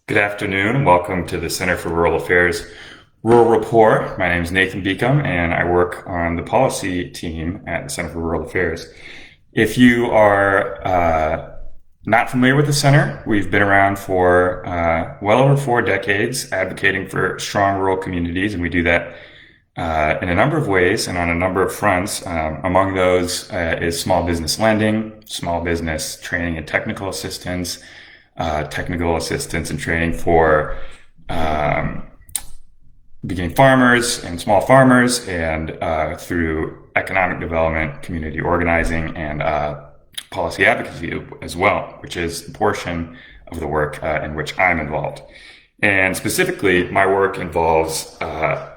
Good afternoon. Welcome to the Center for Rural Affairs Rural Rapport. My name is Nathan Beacom, and I work on the policy team at the Center for Rural Affairs. If you are not familiar with the center, we've been around for well over 4 decades advocating for strong rural communities, and we do that in a number of ways and on a number of fronts. Among those is small business lending, small business training and technical assistance and training for beginning farmers and small farmers, and through economic development, community organizing, and policy advocacy as well, which is a portion of the work in which I'm involved. And specifically, my work involves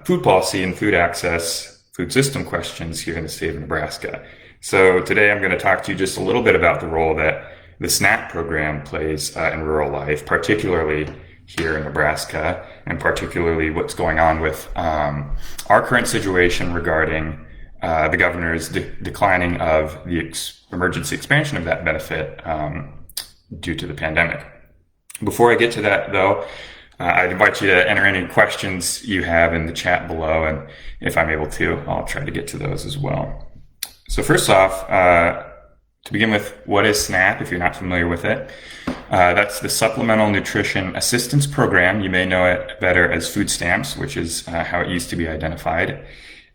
food policy and food access, food system questions here in the state of Nebraska. So today I'm going to talk to you just a little bit about the role that the SNAP program plays in rural life, particularly here in Nebraska, and particularly what's going on with our current situation regarding the governor's declining of the emergency expansion of that benefit due to the pandemic. Before I get to that, though, I'd invite you to enter any questions you have in the chat below, and if I'm able to, I'll try to get to those as well. So first off, to begin with, what is SNAP, if you're not familiar with it? That's the Supplemental Nutrition Assistance Program. You may know it better as food stamps, which is how it used to be identified.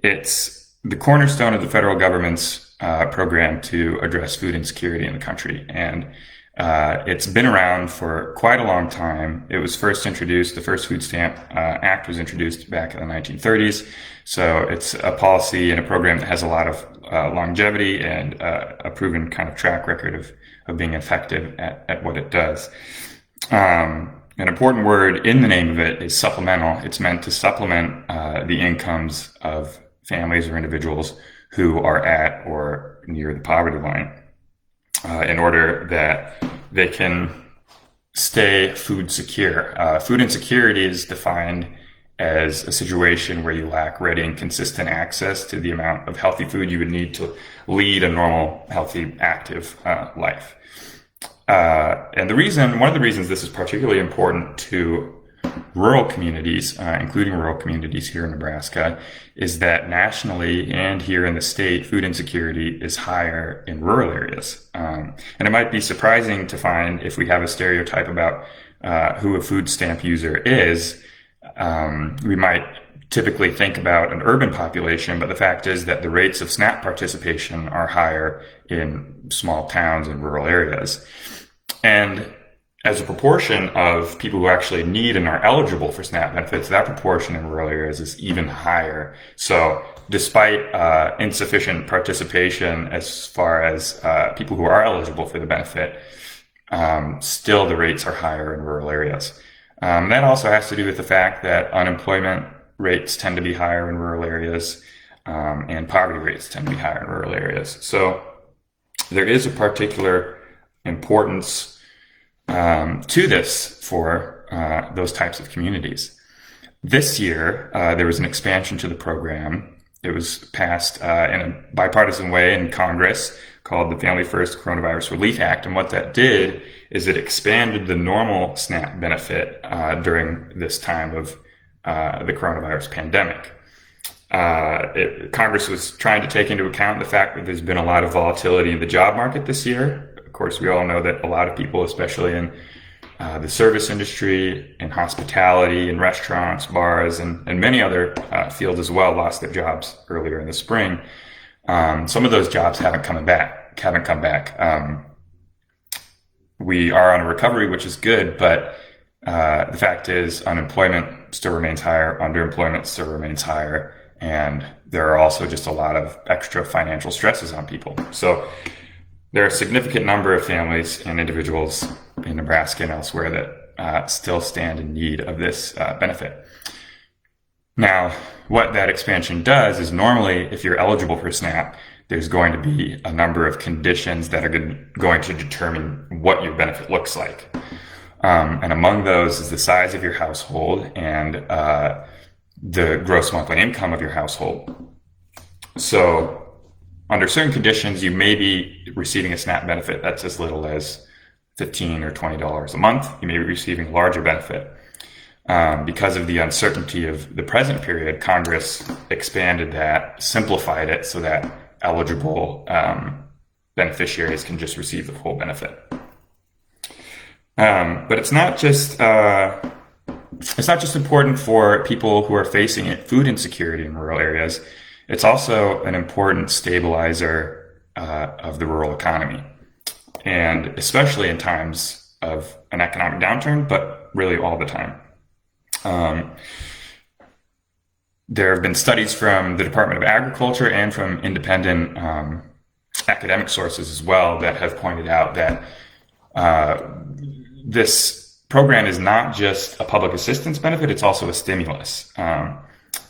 It's the cornerstone of the federal government's program to address food insecurity in the country. And it's been around for quite a long time. It was first introduced, the first Food Stamp Act was introduced back in the 1930s. So it's a policy and a program that has a lot of longevity and a proven kind of track record of being effective at what it does. An important word in the name of it is supplemental. It's meant to supplement the incomes of families or individuals who are at or near the poverty line, in order that they can stay food secure. Food insecurity is defined as a situation where you lack ready and consistent access to the amount of healthy food you would need to lead a normal, healthy, active life. And one of the reasons this is particularly important to rural communities, including rural communities here in Nebraska, is that nationally and here in the state, food insecurity is higher in rural areas. And it might be surprising to find, if we have a stereotype about who a food stamp user is, we might typically think about an urban population, but the fact is that the rates of SNAP participation are higher in small towns and rural areas. And as a proportion of people who actually need and are eligible for SNAP benefits, that proportion in rural areas is even higher. So despite insufficient participation as far as people who are eligible for the benefit, still the rates are higher in rural areas. That also has to do with the fact that unemployment rates tend to be higher in rural areas, and poverty rates tend to be higher in rural areas. So there is a particular importance to this for those types of communities. This year, there was an expansion to the program. It was passed in a bipartisan way in Congress called the Family First Coronavirus Relief Act. And what that did is it expanded the normal SNAP benefit during this time of the coronavirus pandemic. Congress was trying to take into account the fact that there's been a lot of volatility in the job market this year. Of course, we all know that a lot of people, especially in the service industry, in hospitality, in restaurants, bars, and many other fields as well, lost their jobs earlier in the spring. Some of those jobs haven't come back. We are on a recovery, which is good, but the fact is unemployment still remains higher, underemployment still remains higher, and there are also just a lot of extra financial stresses on people. So there are a significant number of families and individuals in Nebraska and elsewhere that still stand in need of this benefit. Now, what that expansion does is normally, if you're eligible for SNAP, there's going to be a number of conditions that are going to determine what your benefit looks like. And among those is the size of your household and the gross monthly income of your household. So under certain conditions, you may be receiving a SNAP benefit that's as little as $15 or $20 a month, you may be receiving a larger benefit. Because of the uncertainty of the present period, Congress expanded that, simplified it so that eligible beneficiaries can just receive the full benefit. But it's not just important for people who are facing food insecurity in rural areas. It's also an important stabilizer of the rural economy, and especially in times of an economic downturn, but really all the time. There have been studies from the Department of Agriculture and from independent academic sources as well that have pointed out that this program is not just a public assistance benefit, it's also a stimulus.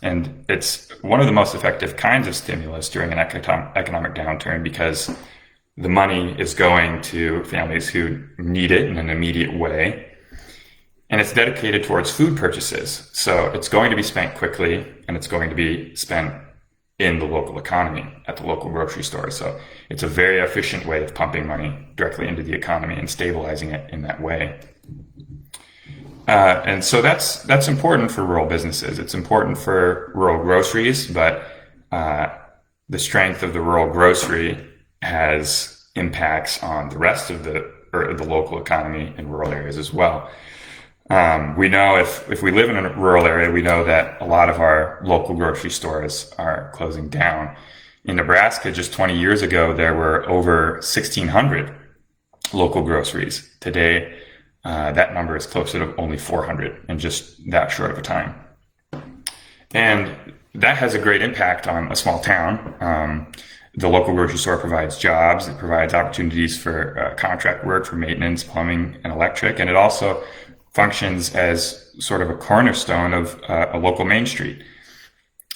And it's one of the most effective kinds of stimulus during an economic downturn, because the money is going to families who need it in an immediate way. And it's dedicated towards food purchases. So it's going to be spent quickly, and it's going to be spent in the local economy at the local grocery store. So it's a very efficient way of pumping money directly into the economy and stabilizing it in that way. And so that's important for rural businesses. It's important for rural groceries, but the strength of the rural grocery has impacts on the rest of the local economy in rural areas as well. We know if we live in a rural area, we know that a lot of our local grocery stores are closing down. In Nebraska, just 20 years ago, there were over 1,600 local groceries. Today, that number is closer to only 400 in just that short of a time. And that has a great impact on a small town. The local grocery store provides jobs, it provides opportunities for contract work for maintenance, plumbing, and electric, and it also functions as sort of a cornerstone of a local main street.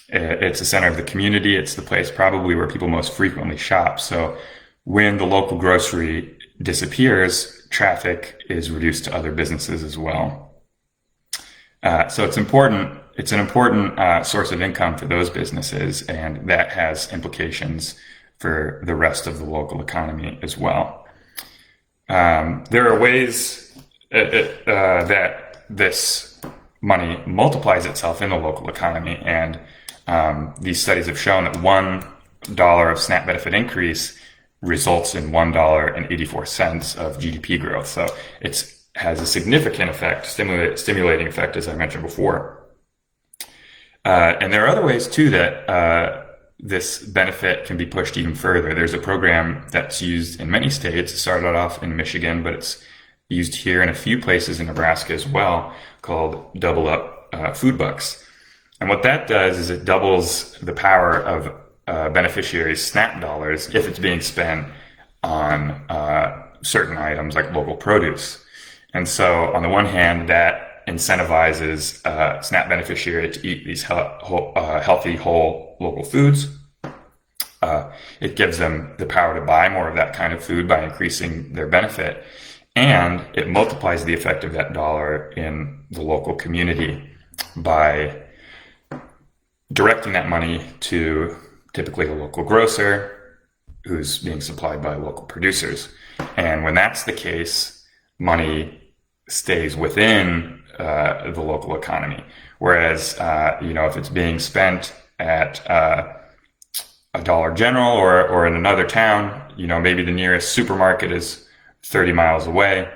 It's the center of the community. It's the place probably where people most frequently shop. So when the local grocery disappears, traffic is reduced to other businesses as well. So it's important. It's an important source of income for those businesses, and that has implications for the rest of the local economy as well. There are ways that this money multiplies itself in the local economy, and these studies have shown that $1 of SNAP benefit increase results in $1.84 of GDP growth. So it has a significant effect, stimulating effect, as I mentioned before. And there are other ways too that this benefit can be pushed even further. There's a program that's used in many states. It started off in Michigan, but it's used here in a few places in Nebraska as well, called Double Up Food Bucks. And what that does is it doubles the power of beneficiaries' SNAP dollars if it's being spent on certain items like local produce. And so on the one hand, that incentivizes SNAP beneficiary to eat these healthy, whole local foods. It gives them the power to buy more of that kind of food by increasing their benefit. And it multiplies the effect of that dollar in the local community by directing that money to typically a local grocer who's being supplied by local producers. And when that's the case, money stays within the local economy. Whereas, if it's being spent at a Dollar General or in another town, maybe the nearest supermarket is 30 miles away,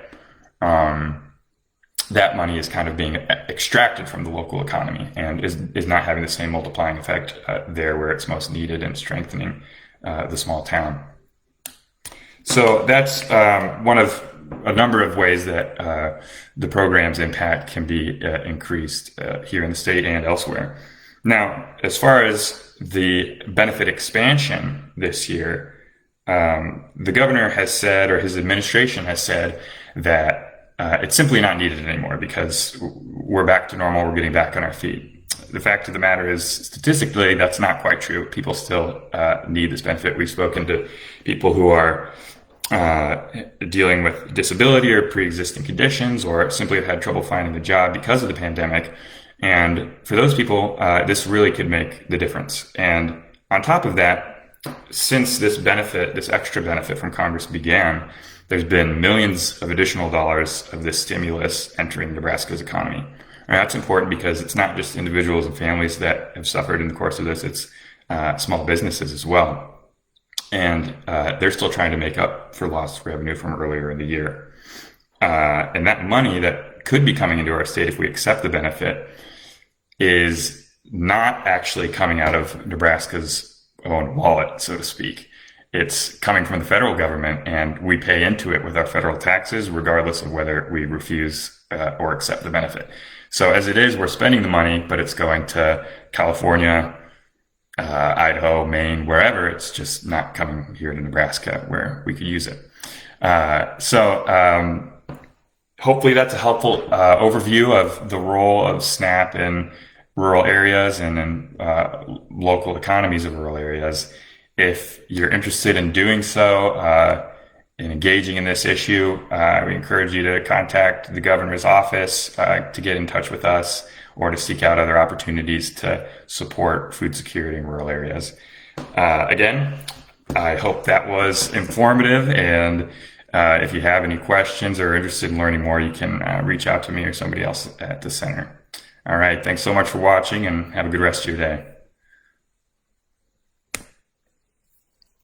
that money is kind of being extracted from the local economy and is not having the same multiplying effect there where it's most needed and strengthening the small town. So that's one of a number of ways that the program's impact can be increased here in the state and elsewhere. Now, as far as the benefit expansion this year, the governor has said, or his administration has said, that it's simply not needed anymore because we're back to normal, we're getting back on our feet. The fact of the matter is, statistically, that's not quite true. People still need this benefit. We've spoken to people who are dealing with disability or pre-existing conditions, or simply have had trouble finding a job because of the pandemic. And for those people, this really could make the difference. And on top of that, since this extra benefit from Congress began, there's been millions of additional dollars of this stimulus entering Nebraska's economy. And that's important because it's not just individuals and families that have suffered in the course of this, it's small businesses as well. And they're still trying to make up for lost revenue from earlier in the year. And that money that could be coming into our state if we accept the benefit is not actually coming out of Nebraska's own wallet, so to speak. It's coming from the federal government, and we pay into it with our federal taxes, regardless of whether we refuse or accept the benefit. So as it is, we're spending the money, but it's going to California, Idaho, Maine, wherever. It's just not coming here to Nebraska where we could use it. So hopefully that's a helpful overview of the role of SNAP in rural areas and in local economies of rural areas. If you're interested in doing so, in engaging in this issue, we encourage you to contact the governor's office to get in touch with us or to seek out other opportunities to support food security in rural areas. Again, I hope that was informative, and if you have any questions or are interested in learning more, you can reach out to me or somebody else at the center. All right, thanks so much for watching, and have a good rest of your day.